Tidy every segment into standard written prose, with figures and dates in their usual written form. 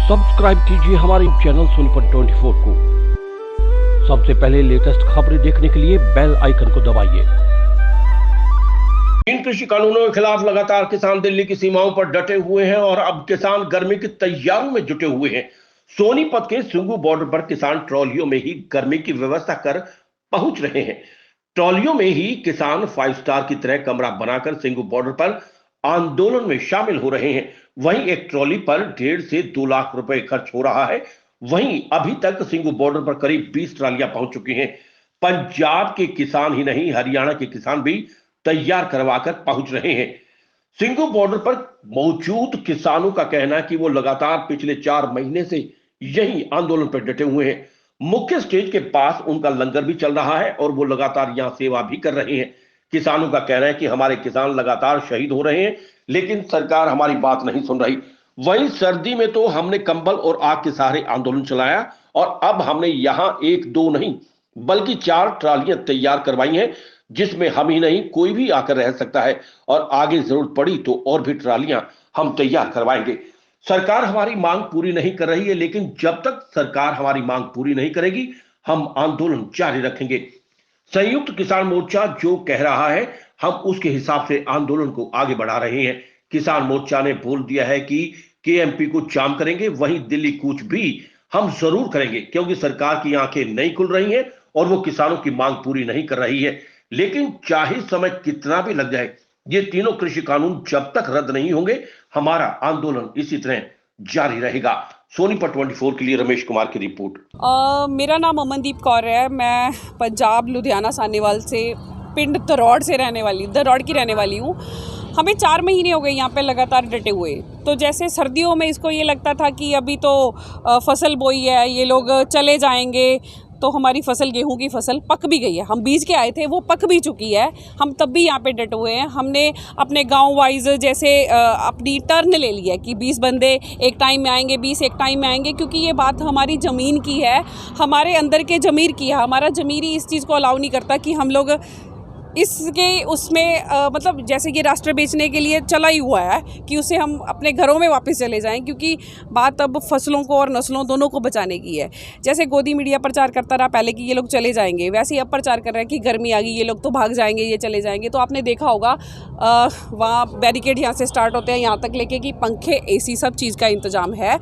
Subscribe कीजिए हमारे channel Sonipat 24 को। सबसे पहले लेटेस्ट खबरें देखने के लिए बेल आइकन को दबाइए। इन कृषि कानूनों के खिलाफ लगातार किसान दिल्ली की सीमाओं पर डटे हुए हैं और अब किसान गर्मी की तैयारियों में जुटे हुए हैं। सोनीपत के सिंगू बॉर्डर पर किसान ट्रॉलियों में ही गर्मी की व्यवस्था कर पहुंच रहे हैं। ट्रॉलियों में ही किसान 5 स्टार की तरह कमरा बनाकर सिंगू बॉर्डर पर आंदोलन में शामिल हो रहे हैं। वहीं एक ट्रॉली पर 1.5 से 2 लाख रुपए खर्च हो रहा है। वहीं अभी तक सिंगू बॉर्डर पर करीब 20 ट्रालियां पहुंच चुकी हैं। पंजाब के किसान ही नहीं, हरियाणा के किसान भी तैयार करवाकर पहुंच रहे हैं। सिंगू बॉर्डर पर मौजूद किसानों का कहना है कि वो लगातार पिछले 4 महीने से यही आंदोलन पर डटे हुए हैं। मुख्य स्टेज के पास उनका लंगर भी चल रहा है और वो लगातार यहां सेवा भी कर रहे हैं। किसानों का कहना है कि हमारे किसान लगातार शहीद हो रहे हैं, लेकिन सरकार हमारी बात नहीं सुन रही। वहीं सर्दी में तो हमने कंबल और आग के सहारे आंदोलन चलाया और अब हमने यहां 1-2 नहीं बल्कि 4 ट्रालियां तैयार करवाई हैं, जिसमें हम ही नहीं कोई भी आकर रह सकता है और आगे जरूरत पड़ी तो और भी ट्रालियां हम तैयार करवाएंगे। सरकार हमारी मांग पूरी नहीं कर रही है, लेकिन जब तक सरकार हमारी मांग पूरी नहीं करेगी हम आंदोलन जारी रखेंगे। संयुक्त किसान मोर्चा जो कह रहा है हम उसके हिसाब से आंदोलन को आगे बढ़ा रहे हैं। किसान मोर्चा ने बोल दिया है कि केएमपी को जाम करेंगे, वहीं दिल्ली कूच भी हम जरूर करेंगे, क्योंकि सरकार की आंखें नहीं खुल रही हैं और वो किसानों की मांग पूरी नहीं कर रही है। लेकिन चाहे समय कितना भी लग जाए, ये तीनों कृषि कानून जब तक रद्द नहीं होंगे हमारा आंदोलन इसी तरह जारी रहेगा। सोनीपत 24 के लिए रमेश कुमार की रिपोर्ट। मेरा नाम अमनदीप कौर है। मैं पंजाब लुधियाना सानेवाल से पिंड दरौड़ की रहने वाली हूँ। हमें 4 महीने हो गए यहाँ पे लगातार डटे हुए। तो जैसे सर्दियों में इसको ये लगता था कि अभी तो फसल बोई है, ये लोग चले जाएंगे, तो हमारी फसल, गेहूं की फसल पक भी गई है। हम बीज के आए थे, वो पक भी चुकी है। हम तब भी यहाँ पे डटे हुए हैं। हमने अपने गांव वाइज जैसे अपनी टर्न ले ली है कि 20 बंदे एक टाइम में आएंगे, 20 एक टाइम में आएंगे, क्योंकि ये बात हमारी ज़मीन की है, हमारे अंदर के ज़मीर की है। हमारा ज़मीर ही इस चीज़ को अलाउ नहीं करता कि हम लोग इसके उसमें मतलब जैसे कि राष्ट्र बेचने के लिए चला ही हुआ है कि उसे हम अपने घरों में वापस चले जाएं, क्योंकि बात अब फसलों को और नस्लों दोनों को बचाने की है। जैसे गोदी मीडिया प्रचार करता रहा पहले कि ये लोग चले जाएंगे, वैसे ही अब प्रचार कर रहे हैं कि गर्मी आ गई, ये लोग तो भाग जाएंगे, ये चले जाएंगे। तो आपने देखा होगा वहाँ बैरिकेड यहाँ से स्टार्ट होते हैं यहाँ तक लेके कि पंखे, AC सब चीज़ का इंतज़ाम है।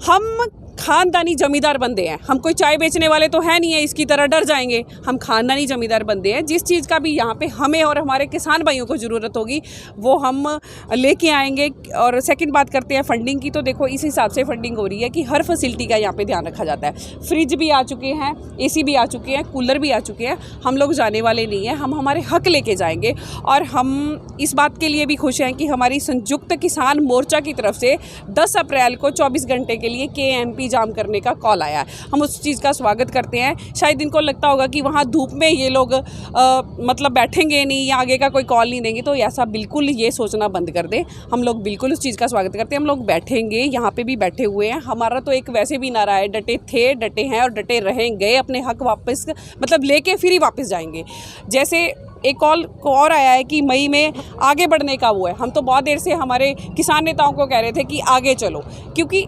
हम खानदानी जमींदार बंदे हैं, हम कोई चाय बेचने वाले तो है नहीं है इसकी तरह डर जाएंगे। हम खानदानी जमींदार बंदे हैं। जिस चीज़ का भी यहाँ पे हमें और हमारे किसान भाइयों को ज़रूरत होगी वो हम लेके आएंगे। और सेकंड बात करते हैं फंडिंग की, तो देखो इस हिसाब से फंडिंग हो रही है कि हर फैसिलिटी का यहाँ पे ध्यान रखा जाता है। फ्रिज भी आ चुके हैं, AC भी आ चुके हैं, कूलर भी आ चुके हैं। हम लोग जाने वाले नहीं हैं, हम हमारे हक लेके जाएंगे। और हम इस बात के लिए भी खुश हैं कि हमारी संयुक्त किसान मोर्चा की तरफ से 10 अप्रैल को 24 घंटे के लिए KMP जाम करने का कॉल आया है। हम उस चीज़ का स्वागत करते हैं। शायद इनको लगता होगा कि वहाँ धूप में ये लोग मतलब बैठेंगे नहीं या आगे का कोई कॉल नहीं देंगे, तो ऐसा बिल्कुल ये सोचना बंद कर दें। हम लोग बिल्कुल उस चीज़ का स्वागत करते हैं। हम लोग बैठेंगे, यहाँ पे भी बैठे हुए हैं। हमारा तो एक वैसे भी नारा है, डटे थे, डटे हैं और डटे रहेंगे। अपने हक वापस मतलब लेके फिर ही वापस जाएंगे। जैसे एक कॉल और आया है कि मई में आगे बढ़ने का वो है। हम तो बहुत देर से हमारे किसान नेताओं को कह रहे थे कि आगे चलो, क्योंकि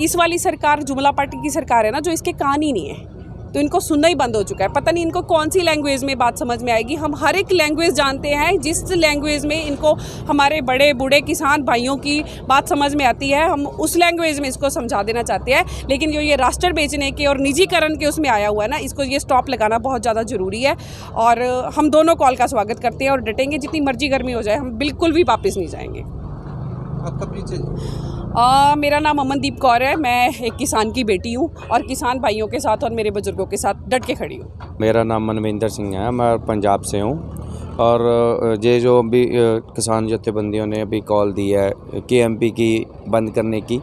इस वाली सरकार जुमला पार्टी की सरकार है ना, जो इसके कान ही नहीं है, तो इनको सुनना ही बंद हो चुका है। पता नहीं इनको कौन सी लैंग्वेज में बात समझ में आएगी। हम हर एक लैंग्वेज जानते हैं, जिस लैंग्वेज में इनको हमारे बड़े बूढ़े किसान भाइयों की बात समझ में आती है हम उस लैंग्वेज में इसको समझा देना चाहते हैं। लेकिन जो ये राष्ट्र बेचने के और निजीकरण के उसमें आया हुआ है ना, इसको ये स्टॉप लगाना बहुत ज़्यादा ज़रूरी है। और हम दोनों कॉल का स्वागत करते हैं और डटेंगे। जितनी मर्जी गर्मी हो जाए हम बिल्कुल भी वापस नहीं जाएंगे। आपका परिचय? मेरा नाम अमनदीप कौर है। मैं एक किसान की बेटी हूँ और किसान भाइयों के साथ और मेरे बुजुर्गों के साथ डट के खड़ी हूँ। मेरा नाम मनविंदर सिंह है, मैं पंजाब से हूँ। और ये जो अभी किसान जत्थेबंदियों ने अभी कॉल दी है KMP की बंद करने की,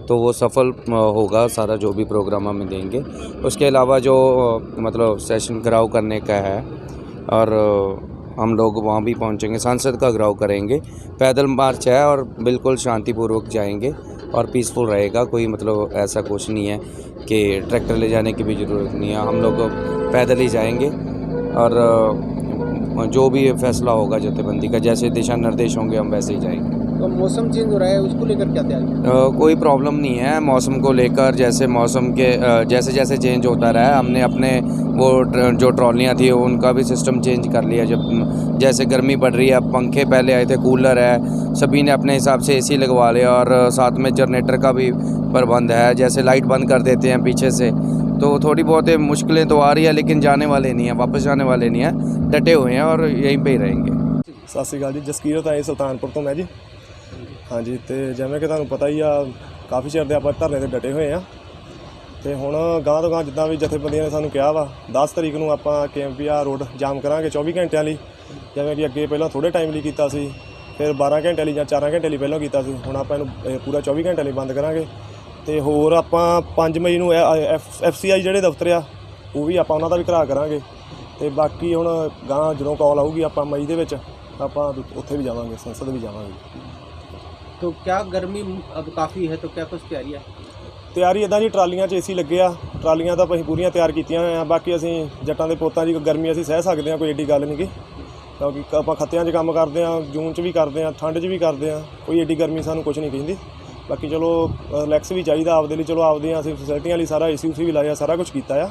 तो वो सफल होगा सारा जो भी प्रोग्राम हमें देंगे। उसके अलावा जो मतलब सेशन घिराव करने का है और हम लोग वहाँ भी पहुँचेंगे, सांसद का घिराव करेंगे। पैदल मार्च है और बिल्कुल शांतिपूर्वक जाएंगे और पीसफुल रहेगा। कोई मतलब ऐसा कुछ नहीं है कि ट्रैक्टर ले जाने की भी ज़रूरत नहीं है। हम लोग पैदल ही जाएंगे और जो भी फैसला होगा जत्थेबंदी का, जैसे दिशा निर्देश होंगे हम वैसे ही जाएंगे। तो मौसम चेंज हो रहा है, उसको लेकर क्या तैयारी? कोई प्रॉब्लम नहीं है मौसम को लेकर। जैसे मौसम के जैसे जैसे चेंज होता रहा है, हमने अपने वो जो ट्रॉलियाँ थी उनका भी सिस्टम चेंज कर लिया। जब जैसे गर्मी बढ़ रही है, अब पंखे पहले आए थे, कूलर है, सभी ने अपने हिसाब से एसी लगवा लिया और साथ में जनरेटर का भी प्रबंध है। जैसे लाइट बंद कर देते हैं पीछे से, तो थोड़ी बहुत मुश्किलें तो आ रही है, लेकिन जाने वाले नहीं हैं, वापस जाने वाले नहीं हैं, डटे हुए हैं और यहीं पे ही रहेंगे। ਸਤਿ ਸ਼੍ਰੀ ਅਕਾਲ ਜੀ, ਜਸਕੀਰਤ ਆਏ ਸੁਲਤਾਨਪੁਰ ਤੋਂ ਮੈਂ ਜੀ। ਹਾਂਜੀ, ਤੇ ਜਿਵੇਂ ਕਿ ਤੁਹਾਨੂੰ ਪਤਾ ਹੀ ਆ, ਕਾਫੀ ਚਿਰ ਦੇ ਆਪਾਂ ਧਰਨੇ 'ਤੇ ਡਟੇ ਹੋਏ ਆ ਤੇ ਹੁਣ ਗਾਂਹ ਤੋਂ ਗਾਂਹ ਜਿੱਦਾਂ ਵੀ ਜਥੇਬੰਦੀਆਂ ਨੇ ਸਾਨੂੰ ਕਿਹਾ ਵਾ 10 ਤਰੀਕ ਨੂੰ ਆਪਾਂ KMPR ਰੋਡ ਜਾਮ ਕਰਾਂਗੇ 24 ਘੰਟਿਆਂ ਲਈ। ਜਿਵੇਂ ਕਿ ਅੱਗੇ ਪਹਿਲਾਂ ਥੋੜ੍ਹੇ ਟਾਈਮ ਲਈ ਕੀਤਾ ਸੀ, ਫਿਰ 12 ਘੰਟੇ ਲਈ ਜਾਂ 4 ਘੰਟੇ ਲਈ ਪਹਿਲਾਂ ਕੀਤਾ ਸੀ, ਹੁਣ ਆਪਾਂ ਇਹਨੂੰ ਪੂਰਾ 24 ਘੰਟੇ ਲਈ ਬੰਦ ਕਰਾਂਗੇ। ਤੇ ਹੋਰ ਆਪਾਂ 5 ਮਈ ਨੂੰ FCI ਜਿਹੜੇ ਦਫ਼ਤਰ ਆ ਉਹ ਵੀ ਆਪਾਂ ਉਹਨਾਂ ਦਾ ਵੀ ਘਰਾ ਕਰਾਂਗੇ। ਤੇ ਬਾਕੀ ਹੁਣ ਗਾਂਹ ਜਦੋਂ ਕਾਲ ਆਊਗੀ ਆਪਾਂ ਮਈ ਦੇ ਵਿੱਚ ਆਪਾਂ ਉੱਥੇ ਵੀ ਜਾਵਾਂਗੇ, ਸੰਸਦ ਵੀ ਜਾਵਾਂਗੇ। तो क्या गर्मी अब काफ़ी है, तो क्या कुछ तैयारी है? ਤਿਆਰੀ ਇੱਦਾਂ ਜੀ, ਟਰਾਲੀਆਂ 'ਚ AC ਲੱਗੇ ਆ, ਟਰਾਲੀਆਂ ਤਾਂ ਅਸੀਂ ਪੂਰੀਆਂ ਤਿਆਰ ਕੀਤੀਆਂ ਹੋਈਆਂ। ਬਾਕੀ ਅਸੀਂ ਜੱਟਾਂ ਦੇ ਪੁੱਤਾਂ ਦੀ ਗਰਮੀ ਅਸੀਂ ਸਹਿ ਸਕਦੇ ਹਾਂ, ਕੋਈ ਏਡੀ ਗੱਲ ਨਹੀਂ ਗੀ, ਕਿਉਂਕਿ ਆਪਾਂ ਖੱਤਿਆਂ 'ਚ ਕੰਮ ਕਰਦੇ ਹਾਂ, ਜੂਨ 'ਚ ਵੀ ਕਰਦੇ ਹਾਂ, ਠੰਡ 'ਚ ਵੀ ਕਰਦੇ ਹਾਂ, ਕੋਈ ਏਡੀ ਗਰਮੀ ਸਾਨੂੰ ਕੁਝ ਨਹੀਂ ਕਹਿੰਦੀ। ਬਾਕੀ ਚਲੋ ਰਿਲੈਕਸ ਵੀ ਚਾਹੀਦਾ ਆਪਦੇ ਲਈ, ਚਲੋ ਆਪਦੀਆਂ ਅਸੀਂ ਫੈਸਿਲਿਟੀਆਂ ਲਈ ਸਾਰਾ AC ਵੀ ਲਾਇਆ, ਸਾਰਾ ਕੁਝ ਕੀਤਾ ਆ,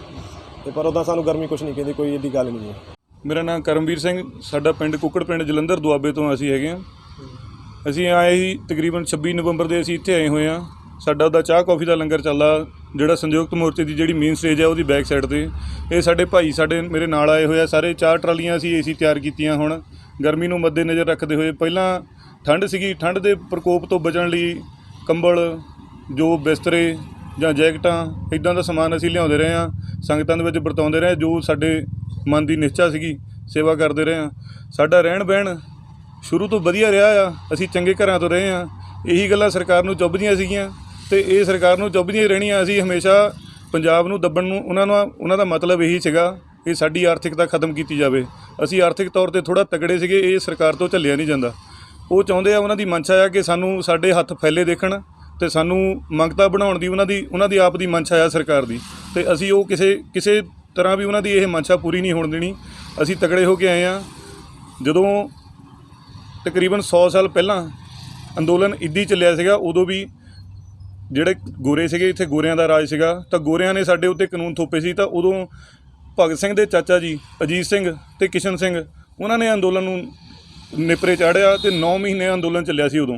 ਤੇ ਪਰ ਉੱਦਾਂ ਸਾਨੂੰ ਗਰਮੀ ਕੁਝ ਨਹੀਂ ਕਹਿੰਦੀ, ਕੋਈ ਏਡੀ ਗੱਲ ਨਹੀਂ ਹੈ। ਮੇਰਾ ਨਾਮ ਕਰਮਵੀਰ ਸਿੰਘ, ਸਾਡਾ ਪਿੰਡ ਕੁੱਕੜ ਪਿੰਡ ਜਲੰਧਰ ਦੁਆਬੇ ਤੋਂ ਅਸੀਂ ਹੈਗੇ ਹਾਂ। ਅਸੀਂ ਆਏ ਸੀ ਤਕਰੀਬਨ 26 ਨਵੰਬਰ ਦੇ ਅਸੀਂ ਇੱਥੇ ਆਏ ਹੋਏ ਹਾਂ। ਸਾਡਾ ਉਹਦਾ ਚਾਹ ਕੌਫੀ ਦਾ ਲੰਗਰ ਚੱਲਦਾ, ਜਿਹੜਾ ਸੰਯੁਕਤ ਮੋਰਚੇ ਦੀ ਜਿਹੜੀ ਮੇਨ ਸਟੇਜ ਹੈ ਉਹਦੀ ਬੈਕ ਸਾਈਡ 'ਤੇ। ਇਹ ਸਾਡੇ ਭਾਈ ਮੇਰੇ ਨਾਲ ਆਏ ਹੋਏ ਆ ਸਾਰੇ। 4 ਟਰਾਲੀਆਂ ਅਸੀਂ AC ਤਿਆਰ ਕੀਤੀਆਂ। ਹੁਣ ਗਰਮੀ ਨੂੰ ਮੱਦੇਨਜ਼ਰ ਰੱਖਦੇ ਹੋਏ, ਪਹਿਲਾਂ ਠੰਡ ਸੀਗੀ, ਠੰਡ ਦੇ ਪ੍ਰਕੋਪ ਤੋਂ ਬਚਣ ਲਈ ਕੰਬਲ, ਜੋ ਬਿਸਤਰੇ ਜਾਂ ਜੈਕਟਾਂ, ਇੱਦਾਂ ਦਾ ਸਮਾਨ ਅਸੀਂ ਲਿਆਉਂਦੇ ਰਹੇ ਹਾਂ, ਸੰਗਤਾਂ ਦੇ ਵਿੱਚ ਵਰਤਾਉਂਦੇ ਰਹੇ। ਜੋ ਸਾਡੇ ਮਨ ਦੀ ਨਿਸ਼ਚਾ ਸੀਗੀ, ਸੇਵਾ ਕਰਦੇ ਰਹੇ ਹਾਂ। ਸਾਡਾ ਰਹਿਣ ਬਹਿਣ ਸ਼ੁਰੂ ਤੋਂ ਵਧੀਆ ਰਿਹਾ ਆ, ਅਸੀਂ ਚੰਗੇ ਘਰਾਂ ਤੋਂ ਰਹੇ ਹਾਂ। ਇਹੀ ਗੱਲਾਂ ਸਰਕਾਰ ਨੂੰ ਚੁੱਭਦੀਆਂ ਸੀਗੀਆਂ ਤੇ ਇਹ ਸਰਕਾਰ ਨੂੰ ਚੁੱਭਦੀਆਂ ਰਹਿਣੀਆਂ। ਅਸੀਂ ਹਮੇਸ਼ਾ ਪੰਜਾਬ ਨੂੰ ਦੱਬਣ ਨੂੰ ਉਹਨਾਂ ਦਾ ਮਤਲਬ ਇਹੀ ਸੀਗਾ ਕਿ ਸਾਡੀ ਆਰਥਿਕਤਾ ਖਤਮ ਕੀਤੀ ਜਾਵੇ। ਅਸੀਂ ਆਰਥਿਕ ਤੌਰ 'ਤੇ ਥੋੜ੍ਹਾ ਤਗੜੇ ਸੀਗੇ, ਇਹ ਸਰਕਾਰ ਤੋਂ ਝੱਲਿਆ ਨਹੀਂ ਜਾਂਦਾ। ਉਹ ਚਾਹੁੰਦੇ ਆ, ਉਹਨਾਂ ਦੀ ਮਨਸ਼ਾ ਆ ਕਿ ਸਾਨੂੰ ਸਾਡੇ ਹੱਥ ਫੈਲੇ ਦੇਖਣ ਤੇ ਸਾਨੂੰ ਮੰਗਤਾ ਬਣਾਉਣ ਦੀ ਉਹਨਾਂ ਦੀ ਆਪ ਦੀ ਮਨਸ਼ਾ ਆ ਸਰਕਾਰ ਦੀ, ਤੇ ਅਸੀਂ ਉਹ ਕਿਸੇ ਤਰ੍ਹਾਂ ਵੀ ਉਹਨਾਂ ਦੀ ਇਹ ਮਨਸ਼ਾ ਪੂਰੀ ਨਹੀਂ ਹੋਣ ਦੇਣੀ। ਅਸੀਂ ਤਗੜੇ ਹੋ ਕੇ ਆਏ ਹਾਂ। ਜਦੋਂ ਤਕਰੀਬਨ 100 ਸਾਲ ਪਹਿਲਾਂ ਅੰਦੋਲਨ ਇੱਦੀ ਚੱਲਿਆ ਸੀਗਾ, ਉਦੋਂ ਵੀ ਜਿਹੜੇ ਗੋਰੇ ਸੀਗੇ, ਇੱਥੇ ਗੋਰਿਆਂ ਦਾ ਰਾਜ ਸੀਗਾ, ਤਾਂ ਗੋਰਿਆਂ ਨੇ ਸਾਡੇ ਉੱਤੇ ਕਾਨੂੰਨ ਥੋਪੇ ਸੀ। ਤਾਂ ਉਦੋਂ ਭਗਤ ਸਿੰਘ ਦੇ ਚਾਚਾ ਜੀ ਅਜੀਤ ਸਿੰਘ ਤੇ ਕਿਸ਼ਨ ਸਿੰਘ, ਉਹਨਾਂ ਨੇ ਅੰਦੋਲਨ ਨੂੰ ਨਿਪਰੇ ਚਾੜਿਆ ਤੇ 9 ਮਹੀਨੇ ਅੰਦੋਲਨ ਚੱਲਿਆ ਸੀ ਉਦੋਂ।